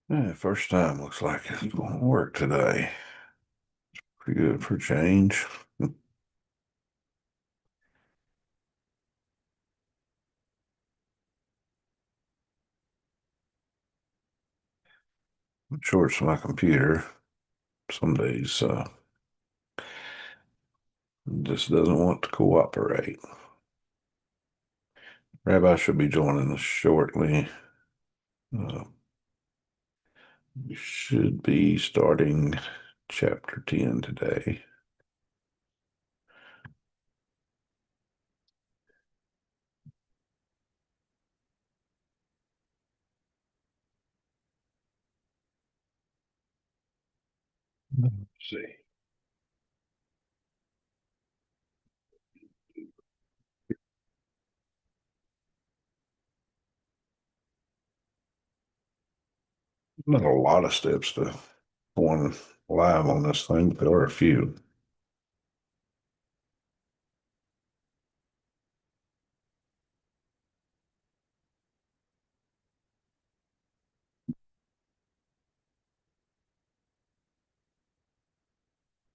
Yeah, first time looks like it's going to work today. Pretty good for a change. It shorts my computer. Some days just doesn't want to cooperate. Rabbi should be joining us shortly. Uh, we should be starting chapter 10 today. Let's see. Not a lot of steps to going live on this thing, but there are a few.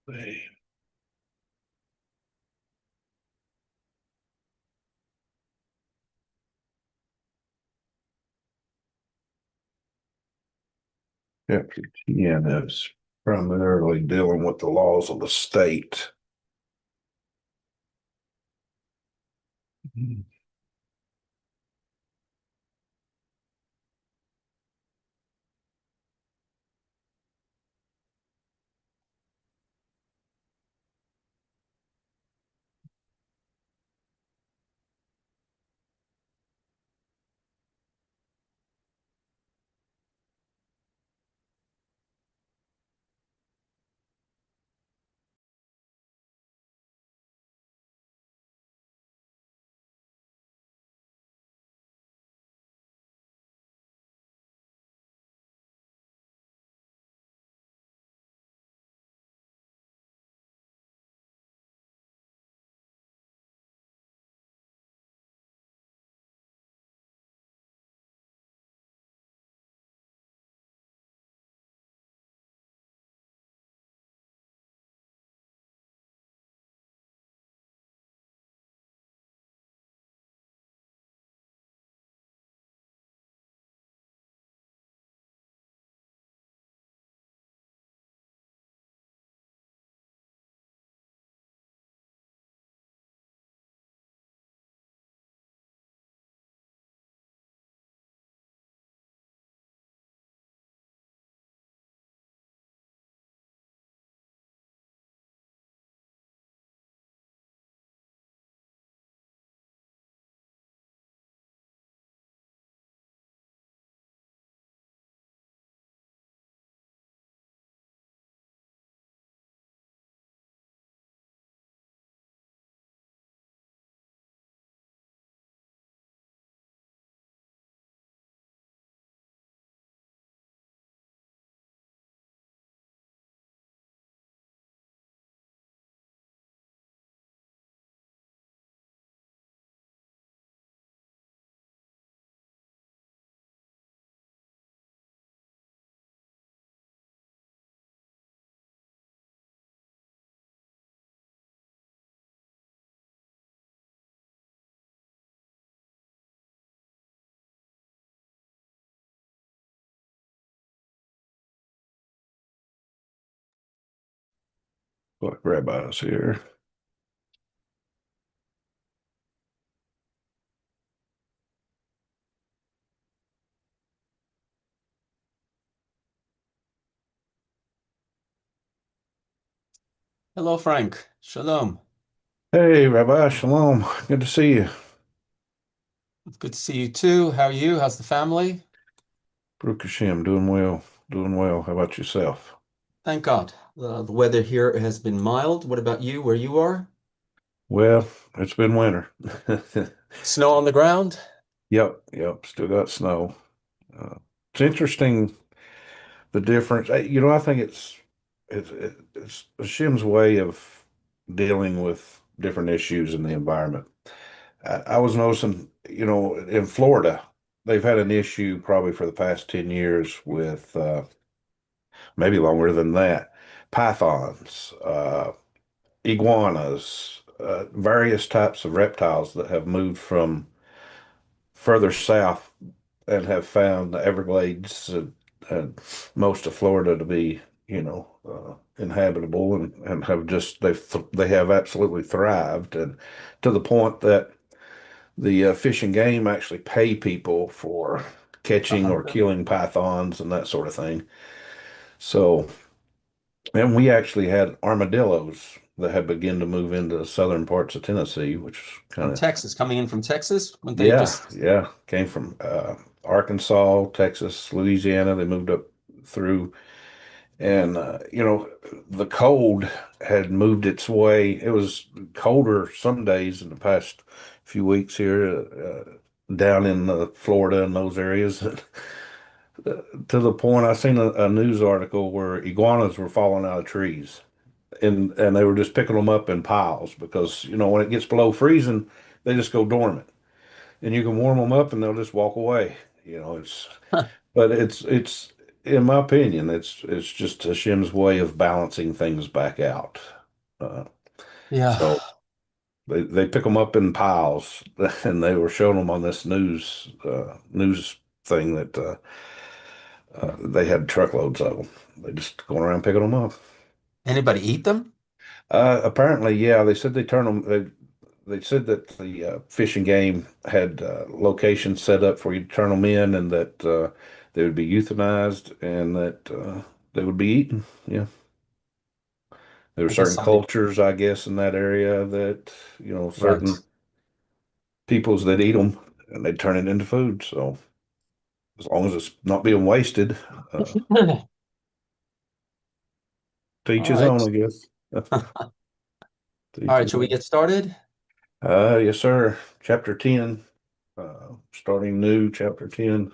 Hey, chapter 10 is primarily dealing with the laws of the state. Like rabbis here. Hello, Frank. Shalom. Hey, Rabbi Shalom. Good to see you. It's good to see you too. How are you? How's the family? Baruch Hashem, doing well. Doing well. How about yourself? Thank God. The weather here has been mild. What about you, where you are? Well, it's been winter. Snow on the ground? Yep. Still got snow. Uh, it's interesting the difference. I think it's Hashem's way of dealing with different issues in the environment. I was noticing, in Florida, they've had an issue probably for the past 10 years with maybe longer than that. Pythons, iguanas, various types of reptiles that have moved from further south and have found the Everglades and most of Florida to be, inhabitable and have just they have absolutely thrived and to the point that the Fish and Game actually pay people for catching or Uh-huh. killing pythons and that sort of thing. So, and we actually had armadillos that had begun to move into southern parts of Tennessee, which is kind From of, Texas, coming in from Texas, when they yeah, just yeah, came from Arkansas, Texas, Louisiana. They moved up through, and the cold had moved its way. It was colder some days in the past few weeks here down in Florida and those areas. To the point, I seen a news article where iguanas were falling out of trees, and they were just picking them up in piles because when it gets below freezing, they just go dormant, and you can warm them up and they'll just walk away. It's but it's in my opinion, it's just Hashem's way of balancing things back out. Uh, yeah. so they pick them up in piles, and they were showing them on this news thing that they had truckloads of them. They just going around picking them up. Anybody eat them? Apparently, yeah, they said they turn them. They said that the Fish and Game had locations set up for you to turn them in, and that they would be euthanized, and that they would be eaten. Yeah, there were I guess certain somebody, cultures, I guess, in that area that right. certain peoples that eat them, and they turn it into food. So as long as it's not being wasted, uh, to each All his right. own, I guess. To All each right, his shall we own. get started? Yes, sir. Chapter 10, starting new, chapter 10,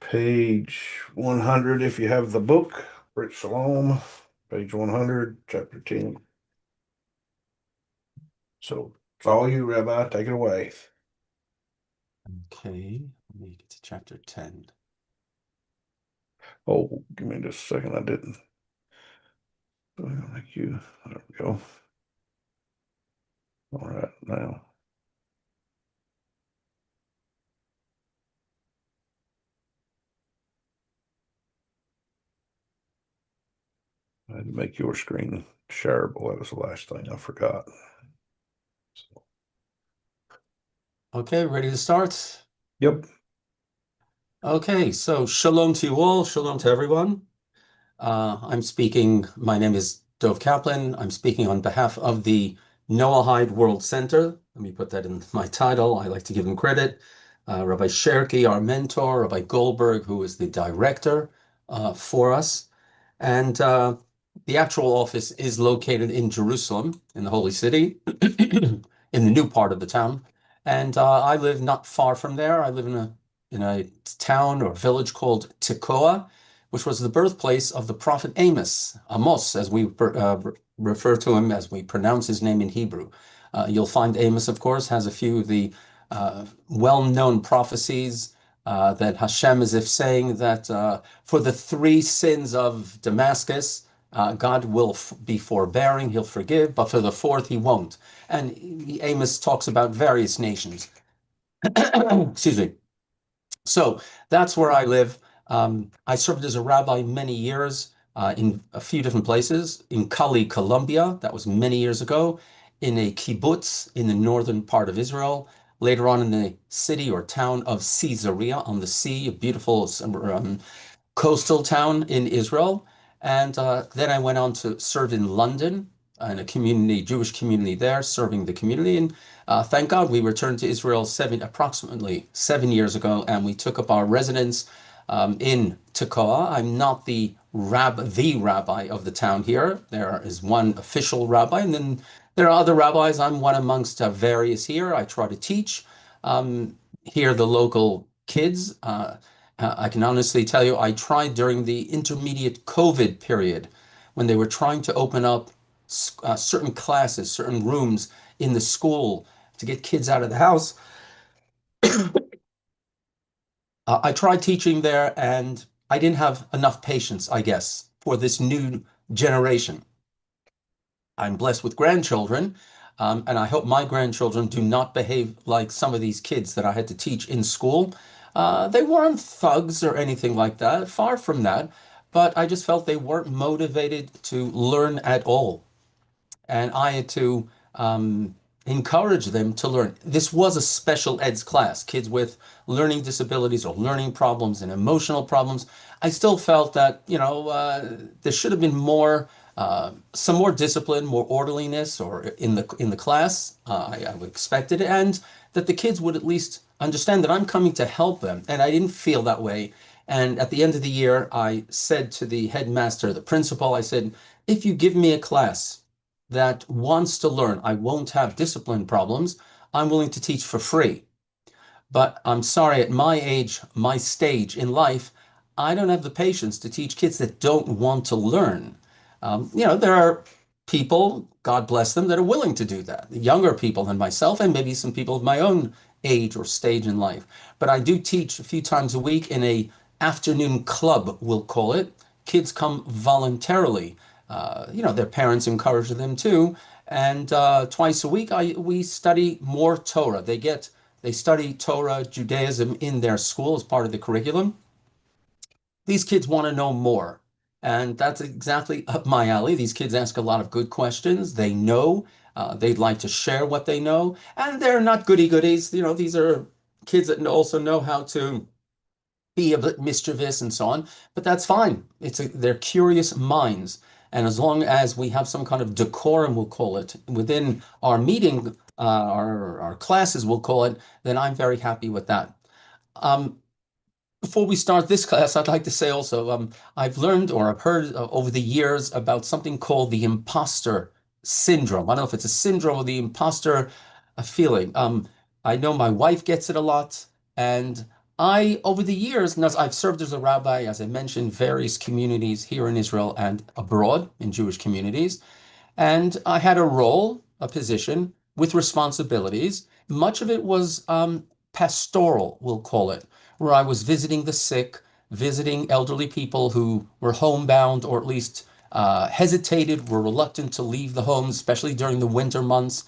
page 100. If you have the book, Brit Shalom, page 100, chapter 10. So it's all you, Rabbi. Take it away. Okay, let me get to chapter 10. Oh, give me just a second. I didn't. Thank you. There we go. All right, now I had to make your screen shareable. That was the last thing I forgot. So, Okay, ready to start? yep. Okay, so shalom to you all, shalom to everyone. My name is Dov Kaplan. I'm speaking on behalf of the Noahide World Center. Let me put that in my title. I like to give him credit. Rabbi Cherki, our mentor, Rabbi Goldberg, who is the director for us. And the actual office is located in Jerusalem, in the Holy City, in the new part of the town. And I live not far from there. I live in a town or village called Tekoa, which was the birthplace of the prophet Amos, as we refer to him, as we pronounce his name in Hebrew. You'll find Amos, of course, has a few of the well-known prophecies that Hashem is if saying that for the three sins of Damascus, God will be forbearing, he'll forgive, but for the fourth, he won't. And Amos talks about various nations. Excuse me. So that's where I live. I served as a rabbi many years in a few different places. In Cali, Colombia, that was many years ago. In a kibbutz in the northern part of Israel. Later on in the city or town of Caesarea on the sea, a beautiful coastal town in Israel. And then I went on to serve in London in a community, Jewish community there, serving the community. And thank God we returned to Israel approximately 7 years ago, and we took up our residence in Tekoa. I'm not the rabbi of the town here. There is one official rabbi, and then there are other rabbis. I'm one amongst various here. I try to teach here the local kids. I can honestly tell you, I tried during the intermediate COVID period when they were trying to open up certain classes, certain rooms in the school to get kids out of the house. I tried teaching there, and I didn't have enough patience, I guess, for this new generation. I'm blessed with grandchildren, and I hope my grandchildren do not behave like some of these kids that I had to teach in school. They weren't thugs or anything like that, far from that, but I just felt they weren't motivated to learn at all, and I had to encourage them to learn. This was a special eds class, kids with learning disabilities or learning problems and emotional problems. I still felt that, there should have been more, some more discipline, more orderliness, or in the class. I would expect it, and that the kids would at least understand that I'm coming to help them. And I didn't feel that way. And at the end of the year, I said to the headmaster, the principal, I said, if you give me a class that wants to learn, I won't have discipline problems. I'm willing to teach for free. But I'm sorry, at my age, my stage in life, I don't have the patience to teach kids that don't want to learn. There are people, God bless them, that are willing to do that. Younger people than myself, and maybe some people of my own age or stage in life. But I do teach a few times a week in a afternoon club, we'll call it. Kids come voluntarily. Their parents encourage them too. And twice a week, we study more Torah. They study Torah, Judaism in their school as part of the curriculum. These kids want to know more. And that's exactly up my alley. These kids ask a lot of good questions. They know, they'd like to share what they know. And they're not goody goodies. These are kids that also know how to be a bit mischievous and so on, but that's fine. They're curious minds. And as long as we have some kind of decorum, we'll call it, within our meeting, our classes, we'll call it, then I'm very happy with that. Um, Before we start this class, I'd like to say also, I've learned or I've heard over the years about something called the imposter syndrome. I don't know if it's a syndrome or the imposter feeling. I know my wife gets it a lot, and over the years, and as I've served as a rabbi, as I mentioned, various communities here in Israel and abroad in Jewish communities. And I had a role, a position with responsibilities. Much of it was pastoral, we'll call it, where I was visiting the sick, visiting elderly people who were homebound or at least hesitated, were reluctant to leave the homes, especially during the winter months,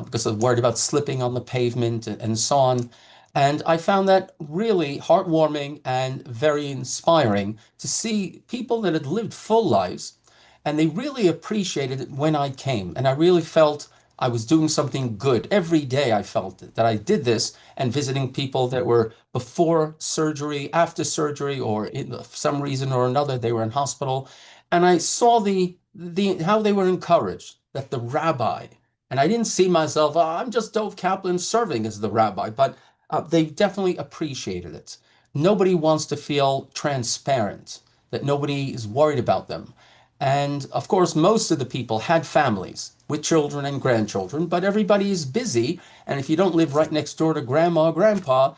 because they're worried about slipping on the pavement and so on. And I found that really heartwarming and very inspiring to see people that had lived full lives, and they really appreciated it when I came. And I really felt I was doing something good. Every day I felt that I did this, and visiting people that were before surgery, after surgery, or for some reason or another, they were in hospital. And I saw how they were encouraged, that the rabbi, and I didn't see myself, "Oh, I'm just Dov Kaplan serving as the rabbi," but they definitely appreciated it. Nobody wants to feel transparent, that nobody is worried about them. And of course, most of the people had families with children and grandchildren, but everybody is busy. And if you don't live right next door to grandma or grandpa,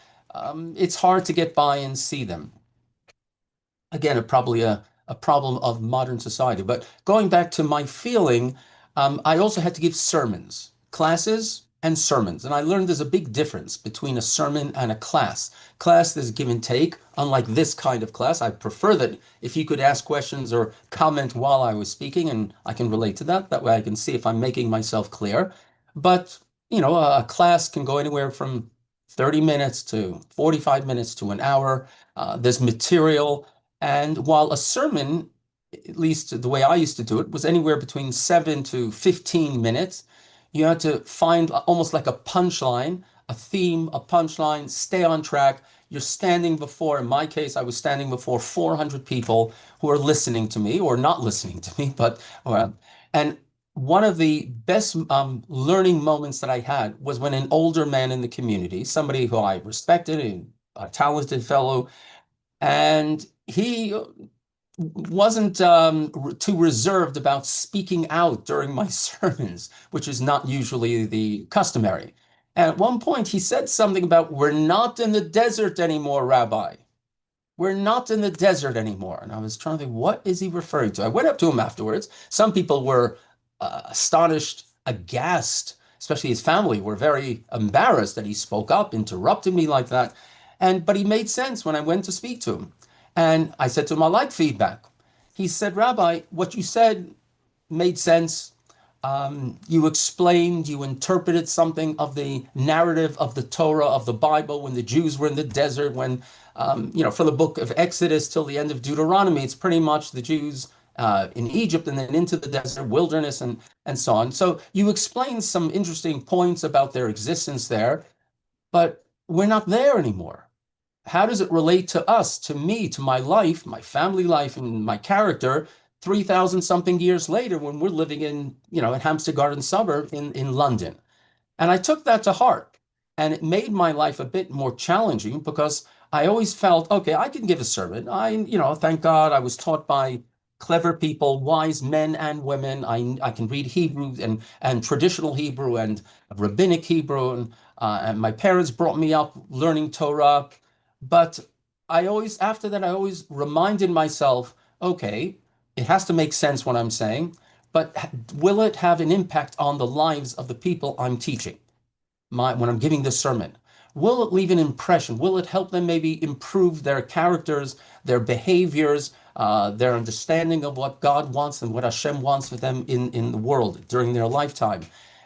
it's hard to get by and see them. Again, probably a problem of modern society. But going back to my feeling, I also had to give sermons, classes and sermons. And I learned there's a big difference between a sermon and a class. Class, there's give and take. Unlike this kind of class, I prefer that if you could ask questions or comment while I was speaking, and I can relate to that. That way I can see if I'm making myself clear. But, a class can go anywhere from 30 minutes to 45 minutes to an hour. There's material. And while a sermon, at least the way I used to do it, was anywhere between 7 to 15 minutes, you had to find almost like a punchline, a theme, a punchline, stay on track. You're standing before, in my case, I was standing before 400 people who are listening to me or not listening to me, and one of the best learning moments that I had was when an older man in the community, somebody who I respected, a talented fellow, and he wasn't too reserved about speaking out during my sermons, which is not usually the customary. And at one point, he said something about, "We're not in the desert anymore, Rabbi. We're not in the desert anymore." And I was trying to think, what is he referring to? I went up to him afterwards. Some people were astonished, aghast, especially his family were very embarrassed that he spoke up, interrupted me like that. But he made sense when I went to speak to him. And I said to him, I like feedback. He said, Rabbi, what you said made sense. You explained, you interpreted something of the narrative of the Torah, of the Bible, when the Jews were in the desert, when, from the book of Exodus till the end of Deuteronomy, it's pretty much the Jews in Egypt and then into the desert, wilderness, and so on. So you explained some interesting points about their existence there, but we're not there anymore. How does it relate to us, to me, to my life, my family life, and my character 3,000 something years later when we're living in Hampstead Garden suburb in London? And I took that to heart. And it made my life a bit more challenging because I always felt, okay, I can give a sermon. Thank God I was taught by clever people, wise men and women. I can read Hebrew and traditional Hebrew and rabbinic Hebrew. And my parents brought me up learning Torah. But after that, I always reminded myself, okay, it has to make sense what I'm saying, but will it have an impact on the lives of the people I'm teaching? When I'm giving this sermon, will it leave an impression? Will it help them maybe improve their characters, their behaviors, their understanding of what God wants and what Hashem wants for them in the world during their lifetime?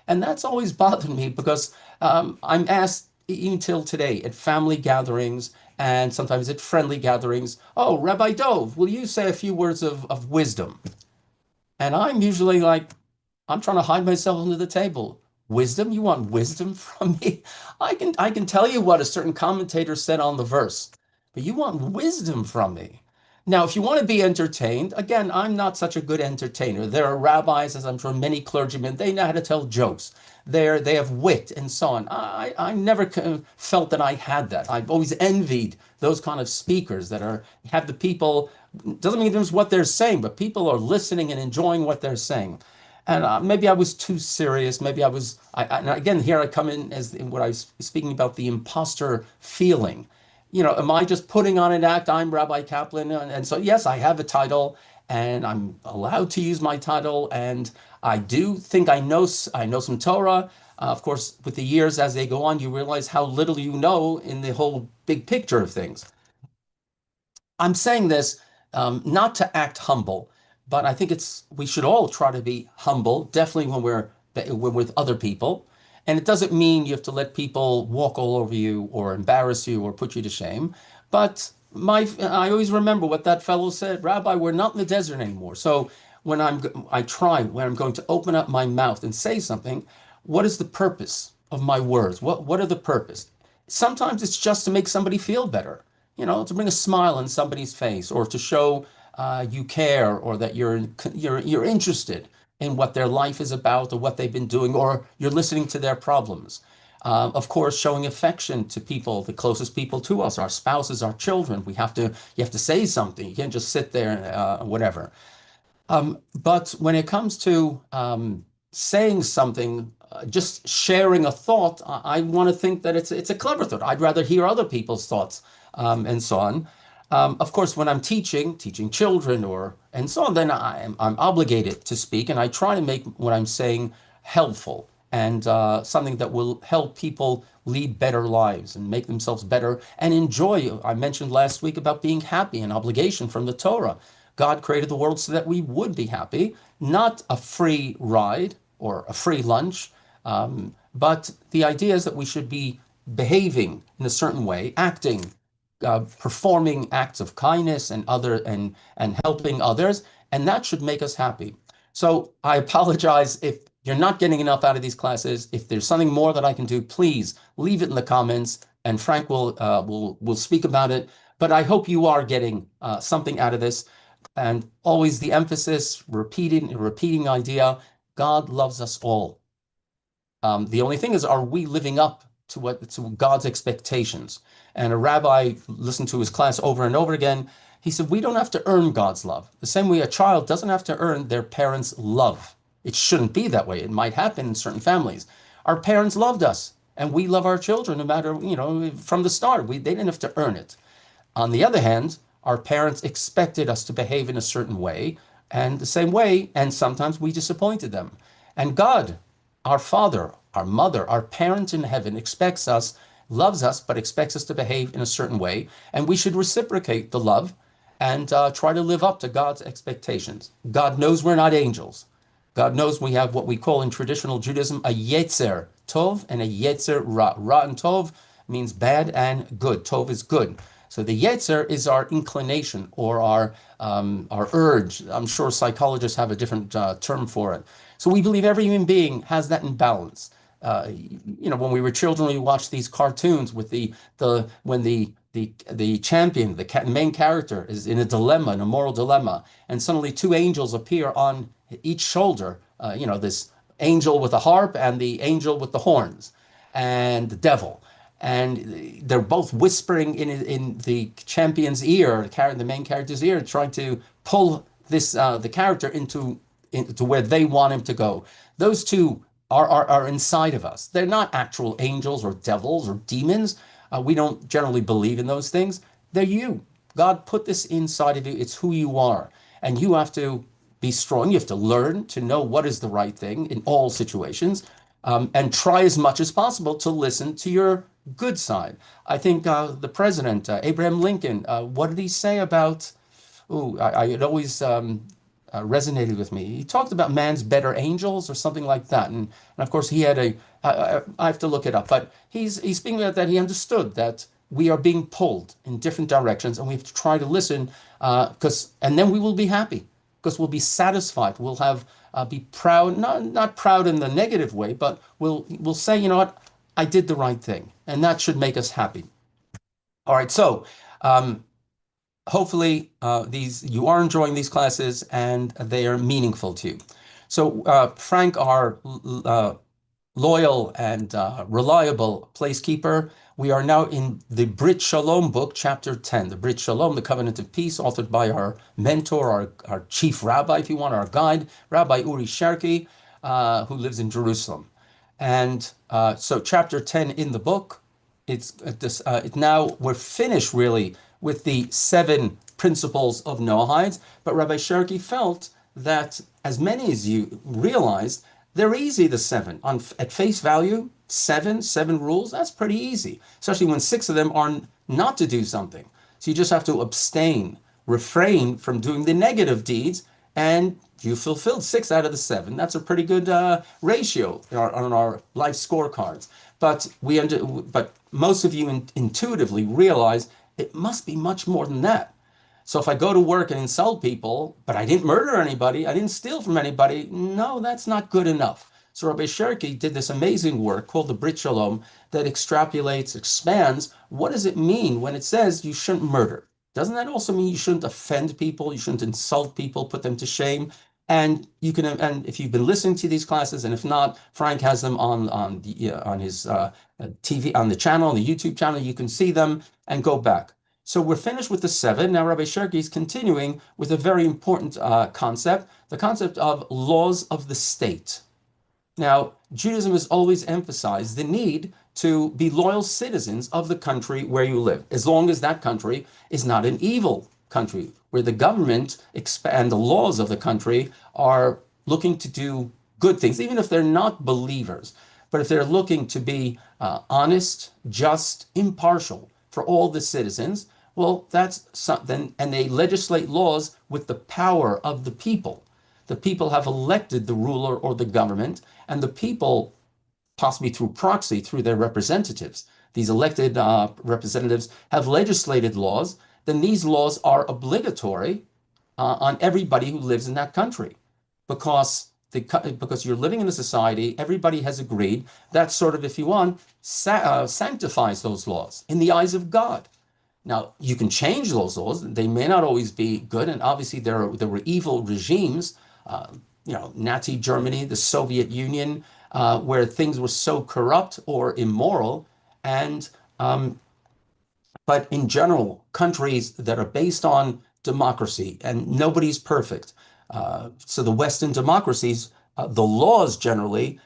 And that's always bothered me because I'm asked even till today at family gatherings and sometimes at friendly gatherings, oh, Rabbi Dov, will you say a few words of wisdom? And I'm usually like, I'm trying to hide myself under the table. Wisdom? You want wisdom from me? I can tell you what a certain commentator said on the verse, but you want wisdom from me. Now, if you want to be entertained, again, I'm not such a good entertainer. There are rabbis, as I'm sure many clergymen, they know how to tell jokes. They have wit and so on. I never felt that I had that. I've always envied those kind of speakers that have the people, doesn't mean it's what they're saying, but people are listening and enjoying what they're saying. And maybe I was too serious. Maybe I was. And again, here I come in what I was speaking about, the imposter feeling. Am I just putting on an act? I'm Rabbi Kaplan, and so yes, I have a title, and I'm allowed to use my title, and I do think I know some Torah. Of course, with the years as they go on, you realize how little you know in the whole big picture of things. I'm saying this not to act humble, but I think we should all try to be humble, definitely when we're with other people. And it doesn't mean you have to let people walk all over you or embarrass you or put you to shame. But I always remember what that fellow said, Rabbi, we're not in the desert anymore. So when when I'm going to open up my mouth and say something, what is the purpose of my words? What are the purpose? Sometimes it's just to make somebody feel better, to bring a smile on somebody's face or to show you care or that you're interested in what their life is about or what they've been doing or you're listening to their problems. Of course, showing affection to people, the closest people to us, our spouses, our children. You have to say something. You can't just sit there and whatever. But when it comes to saying something, just sharing a thought, I want to think that it's a clever thought. I'd rather hear other people's thoughts and so on. Of course, when I'm teaching children and so on, then I'm obligated to speak, and I try to make what I'm saying helpful and something that will help people lead better lives and make themselves better and enjoy. I mentioned last week about being happy, an obligation from the Torah. God created the world so that we would be happy, not a free ride or a free lunch, but the idea is that we should be behaving in a certain way, acting, performing acts of kindness and helping others, and that should make us happy. So I apologize if you're not getting enough out of these classes. If there's something more that I can do, please leave it in the comments, and Frank will speak about it. But I hope you are getting something out of this. And always the emphasis, repeating idea, God loves us all. The only thing is, are we living up to God's expectations? And a rabbi listened to his class over and over again. He said, we don't have to earn God's love. The same way a child doesn't have to earn their parents' love. It shouldn't be that way. It might happen in certain families. Our parents loved us, and we love our children no matter, from the start. They didn't have to earn it. On the other hand, our parents expected us to behave in a certain way, and the same way, and sometimes we disappointed them. And God, our Father, our Mother, our parent in heaven expects us loves us, but expects us to behave in a certain way. And we should reciprocate the love and try to live up to God's expectations. God knows we're not angels. God knows we have what we call in traditional Judaism a yetzer tov and a yetzer ra. Ra and tov means bad and good. Tov is good. So the yetzer is our inclination or our urge. I'm sure psychologists have a different term for it. So we believe every human being has that in balance. When we were children, we watched these cartoons with when the champion, the main character, is in a dilemma, in a moral dilemma, and suddenly two angels appear on each shoulder. This angel with a harp and the angel with the horns, and the devil, and they're both whispering in the champion's ear, the main character's ear, trying to pull the character into where they want him to go. Those two are inside of us. They're not actual angels or devils or demons. We don't generally believe in those things. They're you. God put this inside of you. It's who you are. And you have to be strong. You have to learn to know what is the right thing in all situations, and try as much as possible to listen to your good side. I think the president, Abraham Lincoln, what did he say about? Oh, it always resonated with me. He talked about man's better angels or something like that, and of course he had I have to look it up, but he's speaking about that. He understood that we are being pulled in different directions, and we have to try to listen, and then we will be happy because we'll be satisfied. We'll have be proud, not proud in the negative way, but we'll say, you know what, I did the right thing, and that should make us happy. All right, so hopefully you are enjoying these classes and they are meaningful to you. So Frank, our loyal and reliable placekeeper, we are now in the Brit Shalom book, chapter 10, the Brit Shalom, the Covenant of Peace, authored by our mentor, our chief rabbi, if you want, our guide, Rabbi Oury Cherki, who lives in Jerusalem. And so chapter 10 in the book, now we're finished really with the 7 principles of Noahide, but Rabbi Cherki felt that as many as you realized, they're easy, the 7. At face value, seven rules, that's pretty easy, especially when 6 of them are not to do something. So you just have to abstain, refrain from doing the negative deeds, and you fulfilled 6 out of the 7. That's a pretty good ratio on our life scorecards. But most of you intuitively realize it must be much more than that. So if I go to work and insult people, but I didn't murder anybody, I didn't steal from anybody, no, that's not good enough. So Rabbi Cherki did this amazing work called the Brit Shalom that extrapolates, expands. What does it mean when it says you shouldn't murder? Doesn't that also mean you shouldn't offend people? You shouldn't insult people, put them to shame? And if you've been listening to these classes, and if not, Frank has them on his TV, on the channel, on the YouTube channel. You can see them and go back. So we're finished with the 7. Now Rabbi Cherki is continuing with a very important concept, the concept of laws of the state. Now, Judaism has always emphasized the need to be loyal citizens of the country where you live, as long as that country is not an evil country, where the government and the laws of the country are looking to do good things, even if they're not believers. But if they're looking to be honest, just, impartial for all the citizens, well, that's something, and they legislate laws with the power of the people. The people have elected the ruler or the government, and the people, possibly through proxy, through their representatives, these elected representatives have legislated laws, then these laws are obligatory on everybody who lives in that country, because you're living in a society, everybody has agreed that sort of, if you want, sanctifies those laws in the eyes of God. Now, you can change those laws. They may not always be good, and obviously there were evil regimes, Nazi Germany, the Soviet Union, where things were so corrupt or immoral, and but in general, countries that are based on democracy, and nobody's perfect. So the Western democracies, the laws generally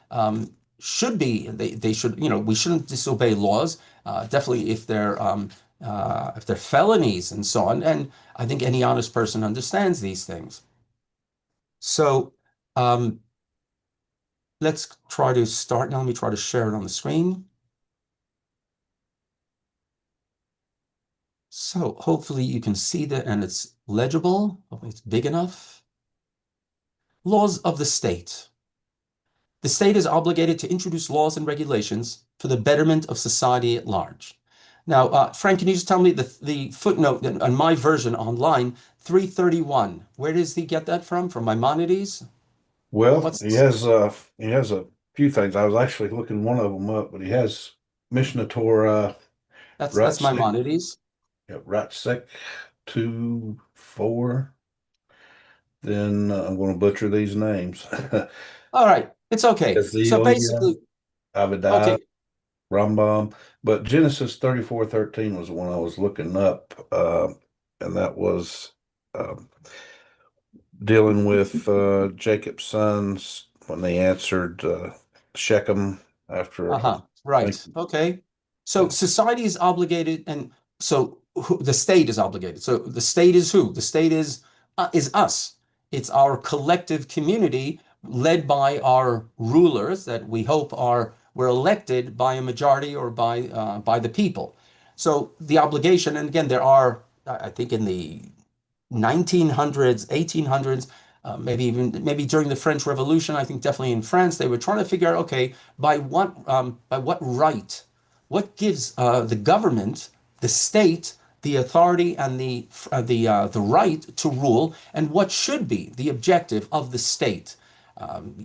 should be, they should, we shouldn't disobey laws, definitely if they're felonies and so on. And I think any honest person understands these things. So let's try to start now. Let me try to share it on the screen. So hopefully you can see that and it's legible. Hopefully it's big enough. Laws of the state. The state is obligated to introduce laws and regulations for the betterment of society at large. Now, Frank, can you just tell me the footnote on my version online, 331? Where does he get that from? From Maimonides? Well, What's he has a few things. I was actually looking one of them up, but he has Mishnah Torah that's Ratzek, Maimonides. yeah, Ratzek 2:4. Then I'm going to butcher these names. All right, it's okay. So Ezekiel, basically, Avidah, okay, Rambam, but Genesis 34:13 was the one I was looking up, and that was um, dealing with Jacob's sons when they answered Shechem after uh-huh, I right, okay. So think, society is obligated, and so the state is obligated. So the state is who? The state is us. It's our collective community led by our rulers that we hope are were elected by a majority or by the people. So the obligation, and again, there are, I think in the 1900s, 1800s, maybe during the French Revolution. I think definitely in France, they were trying to figure out, okay, by what right, what gives the government, the state, the authority and the right to rule, and what should be the objective of the state.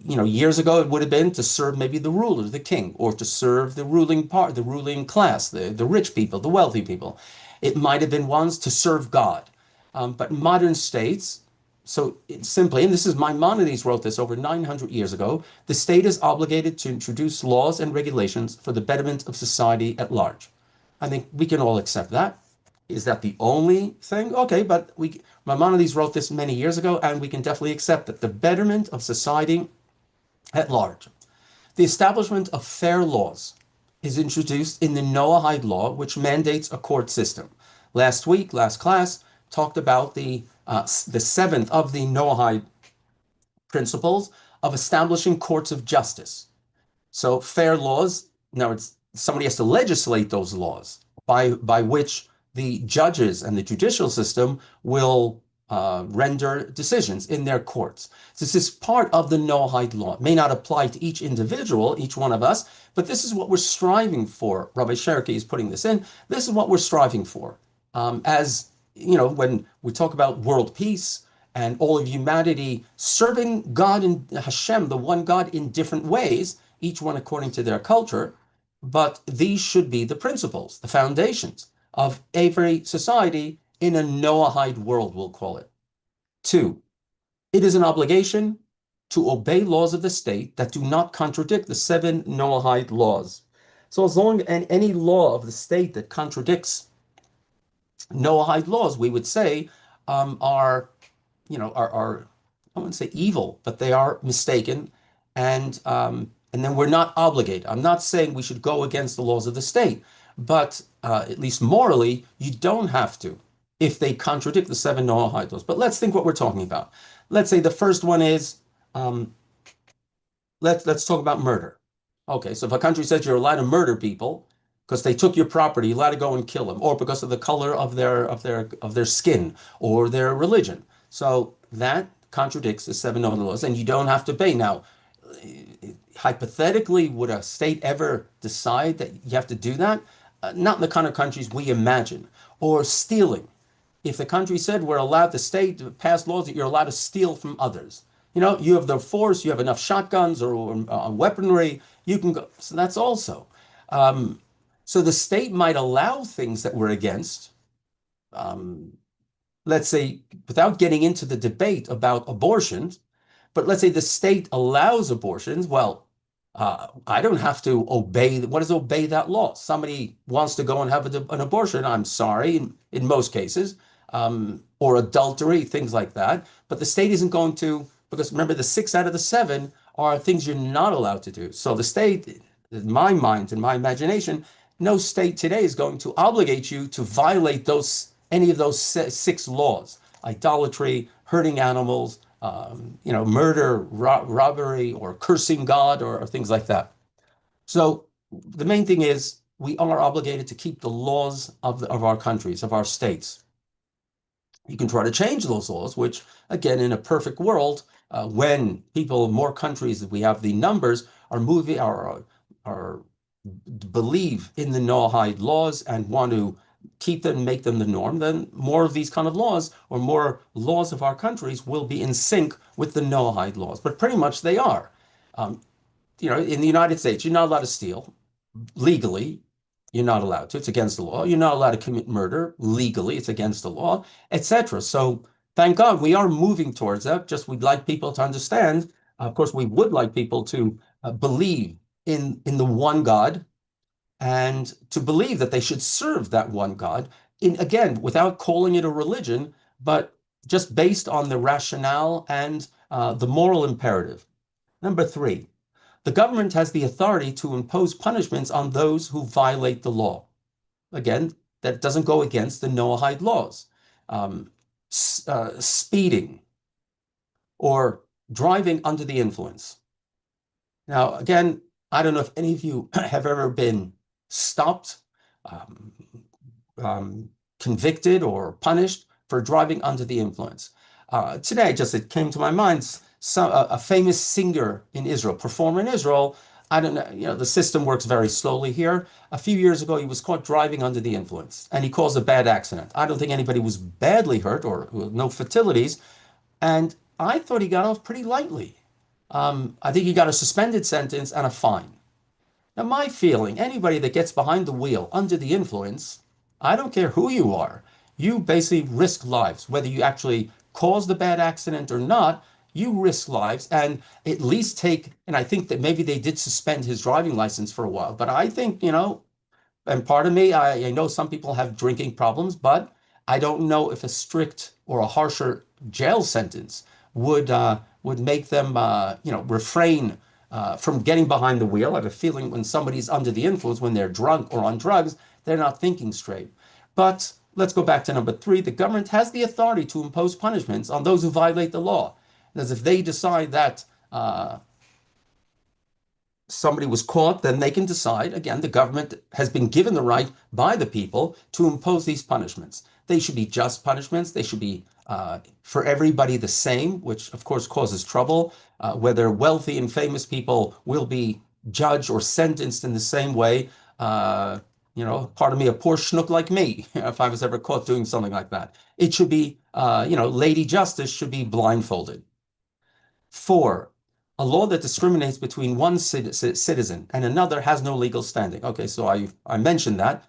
Years ago it would have been to serve maybe the ruler, the king, or to serve the ruling part, the ruling class, the rich people, the wealthy people. It might have been ones to serve God. But modern states, so simply, and this is Maimonides wrote this over 900 years ago, the state is obligated to introduce laws and regulations for the betterment of society at large. I think we can all accept that. Is that the only thing? Okay, but Maimonides wrote this many years ago, and we can definitely accept that the betterment of society at large. The establishment of fair laws is introduced in the Noahide law, which mandates a court system. Last class, talked about the seventh of the Noahide principles of establishing courts of justice. So fair laws, now it's somebody has to legislate those laws by which the judges and the judicial system will render decisions in their courts. This is part of the Noahide law. It may not apply to each individual, each one of us, but this is what we're striving for. Rabbi Cherki is putting this in. This is what we're striving for. As you know, when we talk about world peace and all of humanity serving God and Hashem, the one God, in different ways, each one according to their culture, but these should be the principles, the foundations of every society in a Noahide world, we'll call it. Two, it is an obligation to obey laws of the state that do not contradict the seven Noahide laws. So as long as any law of the state that contradicts Noahide laws, we would say, are I wouldn't say evil, but they are mistaken, and then we're not obligated. I'm not saying we should go against the laws of the state, but at least morally, you don't have to if they contradict the seven Noahide laws. But let's think what we're talking about. Let's say the first one is um, let's talk about murder. Okay, so if a country says you're allowed to murder people because they took your property, you're allowed to go and kill them, or because of the color of their skin or their religion. So that contradicts the seven known laws, and you don't have to pay. Now, hypothetically, would a state ever decide that you have to do that? Not in the kind of countries we imagine. Or stealing. If the country said we're allowed, the state to pass laws that you're allowed to steal from others. You have the force, you have enough shotguns or weaponry, you can go. So that's also. Um, so the state might allow things that we're against. Um, let's say, without getting into the debate about abortions, but let's say the state allows abortions. Well, I don't have to obey. What does obey that law? Somebody wants to go and have an abortion. I'm sorry, in most cases, or adultery, things like that. But the state isn't going to, because remember, the six out of the seven are things you're not allowed to do. So the state, in my mind, in my imagination, no state today is going to obligate you to violate any of those six laws: idolatry, hurting animals, murder, robbery, or cursing God, or things like that. So the main thing is we are obligated to keep the laws of our countries, of our states. You can try to change those laws, which, again, in a perfect world, when people, more countries, we have the numbers, are moving, are believe in the Noahide laws and want to keep them, make them the norm, then more of these kind of laws or more laws of our countries will be in sync with the Noahide laws. But pretty much they are. Um, in the United States, you're not allowed to steal legally. You're not allowed to. It's against the law. You're not allowed to commit murder legally. It's against the law, etc. So thank God we are moving towards that. Just we'd like people to understand. Of course, we would like people to believe in the one God and to believe that they should serve that one God, in again, without calling it a religion, but just based on the rationale and the moral imperative. Number three, the government has the authority to impose punishments on those who violate the law. Again, that doesn't go against the Noahide laws. Speeding or driving under the influence. Now, again, I don't know if any of you have ever been stopped, um, convicted, or punished for driving under the influence. Today, it came to my mind, a famous singer in Israel, performer in Israel. I don't know, the system works very slowly here. A few years ago, he was caught driving under the influence, and he caused a bad accident. I don't think anybody was badly hurt or no fatalities, and I thought he got off pretty lightly. I think he got a suspended sentence and a fine. Now, my feeling, anybody that gets behind the wheel under the influence, I don't care who you are, you basically risk lives. Whether you actually caused the bad accident or not, you risk lives and at least and I think that maybe they did suspend his driving license for a while, but I think, and part of me, I know some people have drinking problems, but I don't know if a strict or a harsher jail sentence would make them, refrain from getting behind the wheel. I have a feeling when somebody's under the influence, when they're drunk or on drugs, they're not thinking straight. But let's go back to number three. The government has the authority to impose punishments on those who violate the law. As if they decide that somebody was caught, then they can decide, again, the government has been given the right by the people to impose these punishments. They should be just punishments. They should be for everybody the same, which of course causes trouble. Whether wealthy and famous people will be judged or sentenced in the same way. Pardon me, a poor schnook like me, if I was ever caught doing something like that. It should be, Lady Justice should be blindfolded. Four, a law that discriminates between one citizen and another has no legal standing. Okay, so I mentioned that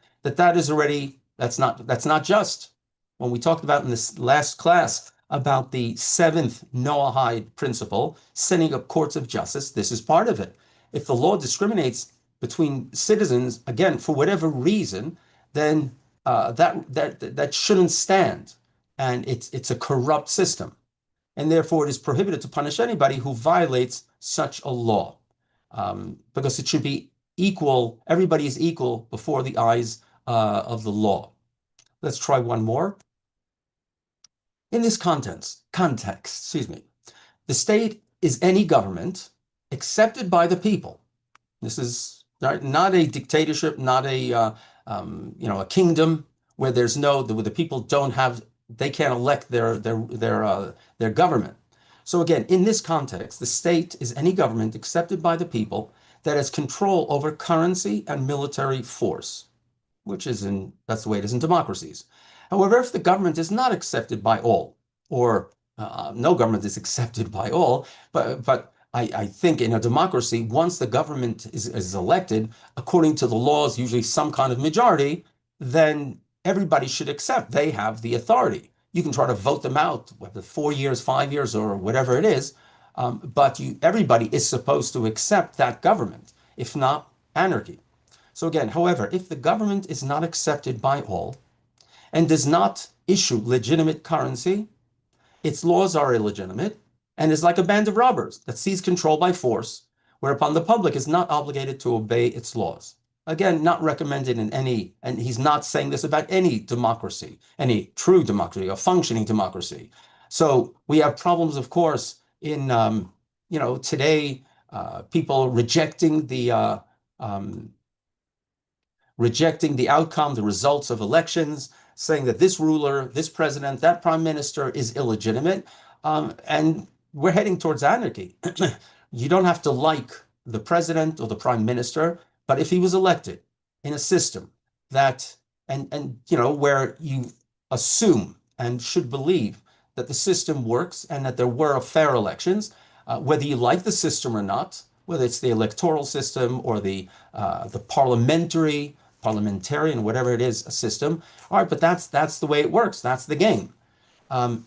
is already, that's not just. When we talked about in this last class about the seventh Noahide principle, setting up courts of justice, this is part of it. If the law discriminates between citizens, again, for whatever reason, then that shouldn't stand. And it's a corrupt system. And therefore it is prohibited to punish anybody who violates such a law, because it should be equal. Everybody is equal before the eyes of the law. Let's try one more. In this context, the state is any government accepted by the people. This is not a dictatorship, not a kingdom where the people they can't elect their government. So again, in this context, the state is any government accepted by the people that has control over currency and military force, that's the way it is in democracies. However, if the government is not accepted by all, or no government is accepted by all, but I think in a democracy, once the government is elected, according to the laws, usually some kind of majority, then everybody should accept they have the authority. You can try to vote them out, whether 4 years, 5 years, or whatever it is, but everybody is supposed to accept that government. If not, anarchy. So again, however, if the government is not accepted by all and does not issue legitimate currency, its laws are illegitimate and is like a band of robbers that seize control by force, whereupon the public is not obligated to obey its laws. Again, not recommended in any, and he's not saying this about any democracy, any true democracy, a functioning democracy. So we have problems, of course, in, today, people rejecting the rejecting the outcome, the results of elections, saying that this ruler, this president, that prime minister is illegitimate. And we're heading towards anarchy. You don't have to like the president or the prime minister, but if he was elected in a system that, and where you assume and should believe that the system works and that there were fair elections, whether you like the system or not, whether it's the electoral system or the parliamentarian, whatever it is, a system. All right, but that's the way it works. That's the game.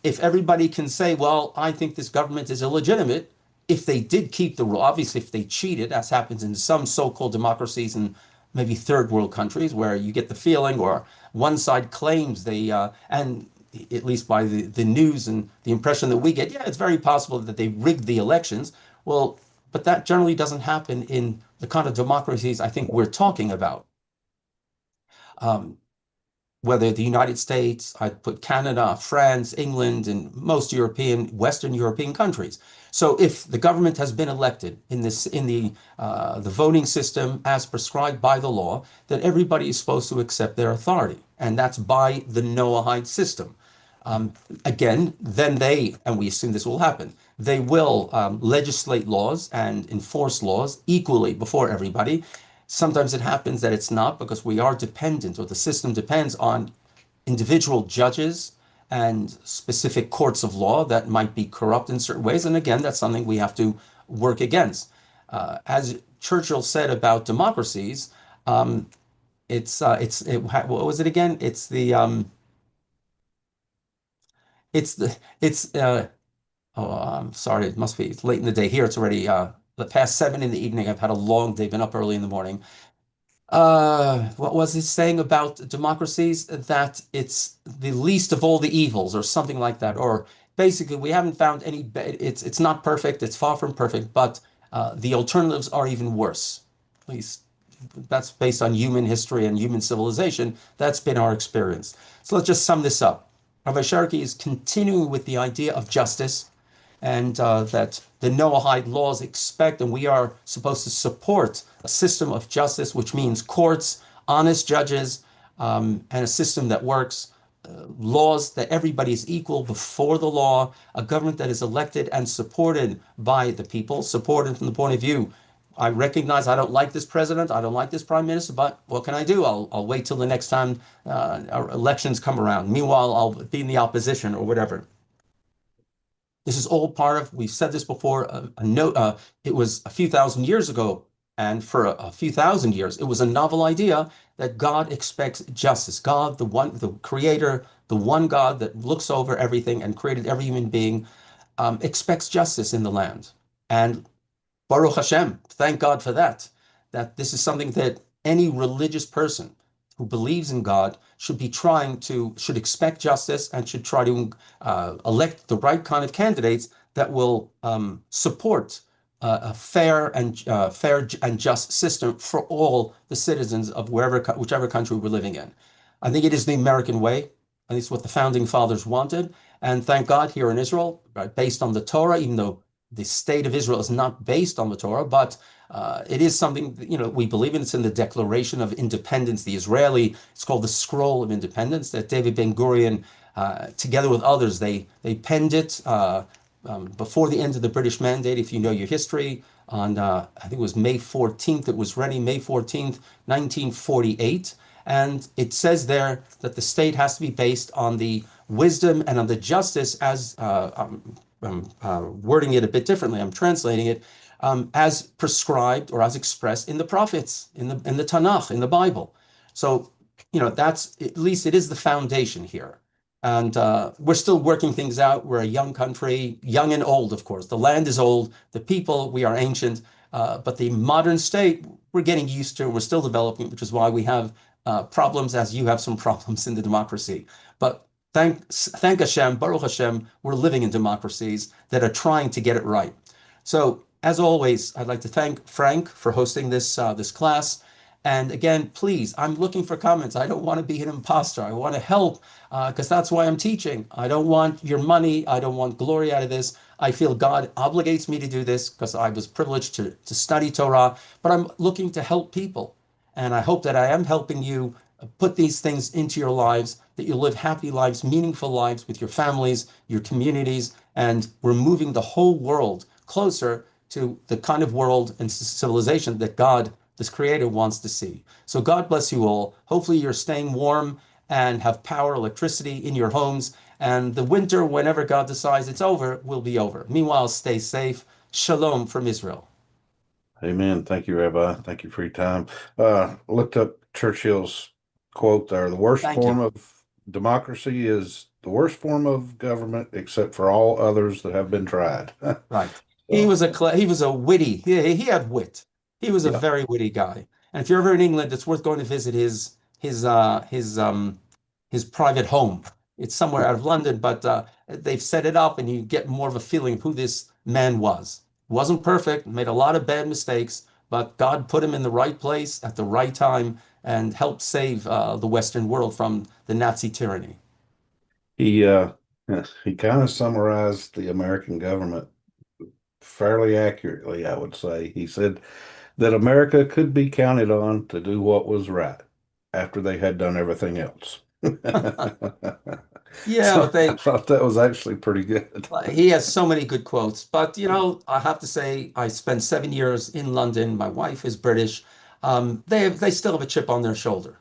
If everybody can say, well, I think this government is illegitimate, if they did keep the rule, obviously, if they cheated, as happens in some so-called democracies and maybe third world countries where you get the feeling or one side claims they, and at least by the news and the impression that we get, yeah, it's very possible that they rigged the elections. Well, but that generally doesn't happen in the kind of democracies I think we're talking about. Um, whether the United States, I'd put Canada, France, England, and most Western European countries. So if the government has been elected in the voting system as prescribed by the law, then everybody is supposed to accept their authority, and that's by the Noahide system. Again, then and we assume this will happen, they will legislate laws and enforce laws equally before everybody. Sometimes it happens that it's not because we are dependent, or the system depends on individual judges and specific courts of law that might be corrupt in certain ways. And again, that's something we have to work against. As Churchill said about democracies, what was it again? I'm sorry, it must be it's late in the day here. It's already the past 7 in the evening. I've had a long day, been up early in the morning. What was he saying about democracies? That it's the least of all the evils, or something like that. Or basically, we haven't found any. It's not perfect. It's far from perfect, but the alternatives are even worse. At least that's based on human history and human civilization. That's been our experience. So let's just sum this up. Rabbi Cherki is continuing with the idea of justice, and that the Noahide laws expect, and we are supposed to support a system of justice, which means courts, honest judges, and a system that works, laws that everybody is equal before the law, a government that is elected and supported by the people, supported from the point of view. I recognize I don't like this president, I don't like this prime minister, but what can I do? I'll wait till the next time our elections come around. Meanwhile, I'll be in the opposition or whatever. This is all part of, we've said this before, it was a few thousand years ago, and for a few thousand years, it was a novel idea that God expects justice. God, the creator, the one God that looks over everything and created every human being, expects justice in the land. And Baruch Hashem, thank God for that, that this is something that any religious person who believes in God should expect justice and should try to elect the right kind of candidates that will support a fair and just system for all the citizens of whichever country we're living in. I think it is the American way. I think it's what the founding fathers wanted. And thank God here in Israel, based on the Torah, even though the state of Israel is not based on the Torah, but it is something we believe in. It's in the Declaration of Independence, it's called the Scroll of Independence, that David Ben-Gurion, together with others, they penned it before the end of the British Mandate. If you know your history, on I think it was May 14th, it was ready, May 14th, 1948. And it says there that the state has to be based on the wisdom and on the justice, as I'm wording it a bit differently, I'm translating it, as prescribed or as expressed in the prophets, in the Tanakh, in the Bible. So, that's, at least it is the foundation here. And we're still working things out. We're a young country, young and old, of course. The land is old, the people, we are ancient, but the modern state, we're getting used to, we're still developing, which is why we have problems, as you have some problems in the democracy. But thank Hashem, Baruch Hashem, we're living in democracies that are trying to get it right. So, as always, I'd like to thank Frank for hosting this class. And again, please, I'm looking for comments. I don't want to be an imposter. I want to help, because that's why I'm teaching. I don't want your money. I don't want glory out of this. I feel God obligates me to do this because I was privileged to study Torah, but I'm looking to help people. And I hope that I am helping you put these things into your lives, that you live happy lives, meaningful lives with your families, your communities, and we're moving the whole world closer to the kind of world and civilization that God, this creator, wants to see. So God bless you all. Hopefully you're staying warm and have power, electricity in your homes. And the winter, whenever God decides it's over, will be over. Meanwhile, stay safe. Shalom from Israel. Amen. Thank you, Rabbi. Thank you for your time. Looked up Churchill's quote there. The worst Thank form you. of democracy is the worst form of government, except for all others that have been tried. Right. So, He was a witty. He had wit. He was a yeah. very witty guy. And if you're ever in England, it's worth going to visit his private home. It's somewhere out of London, but they've set it up, and you get more of a feeling of who this man was. Wasn't perfect, made a lot of bad mistakes, but God put him in the right place at the right time and helped save the Western world from the Nazi tyranny. He he kind of summarized the American government fairly accurately, I would say. He said that America could be counted on to do what was right after they had done everything else. Yeah, but So I they thought that was actually pretty good. He has so many good quotes, but I have to say, I spent 7 years in London. My wife is British. They still have a chip on their shoulder.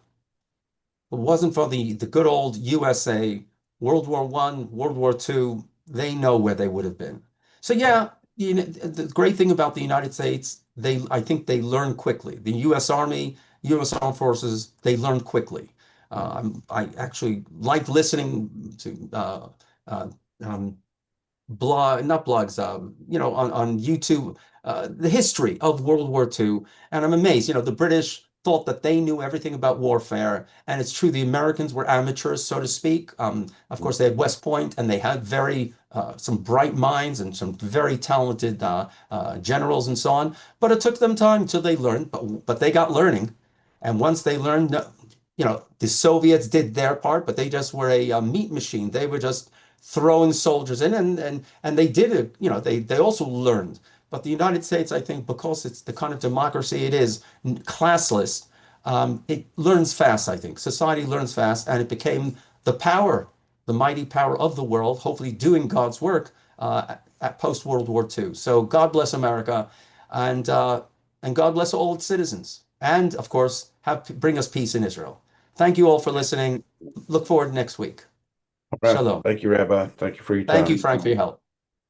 If it wasn't for the good old USA, World War One, World War Two, they know where they would have been. So Yeah. yeah, the great thing about the United States, I think they learn quickly. The U.S. Army, U.S. Armed Forces, they learn quickly. I actually like listening to uh, um, not blogs, on YouTube, the history of World War II. And I'm amazed, the British thought that they knew everything about warfare. And it's true, the Americans were amateurs, so to speak. Of course, they had West Point, and they had some bright minds and some very talented generals and so on. But it took them time until they learned, but they got learning. And once they learned, the Soviets did their part, but they just were a meat machine. They were just throwing soldiers in, and they did it. They also learned. But the United States, I think, because it's the kind of democracy it is, classless, it learns fast. I think society learns fast, and it became the power, the mighty power of the world. Hopefully, doing God's work at post World War II. So God bless America, and uh, and God bless all its citizens, and of course, bring us peace in Israel. Thank you all for listening. Look forward next week. All right. Shalom. Thank you, Rabbi. Thank you for your Thank you, time. Frank, for your help.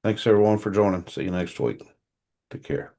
Thanks, everyone, for joining. See you next week. Take care.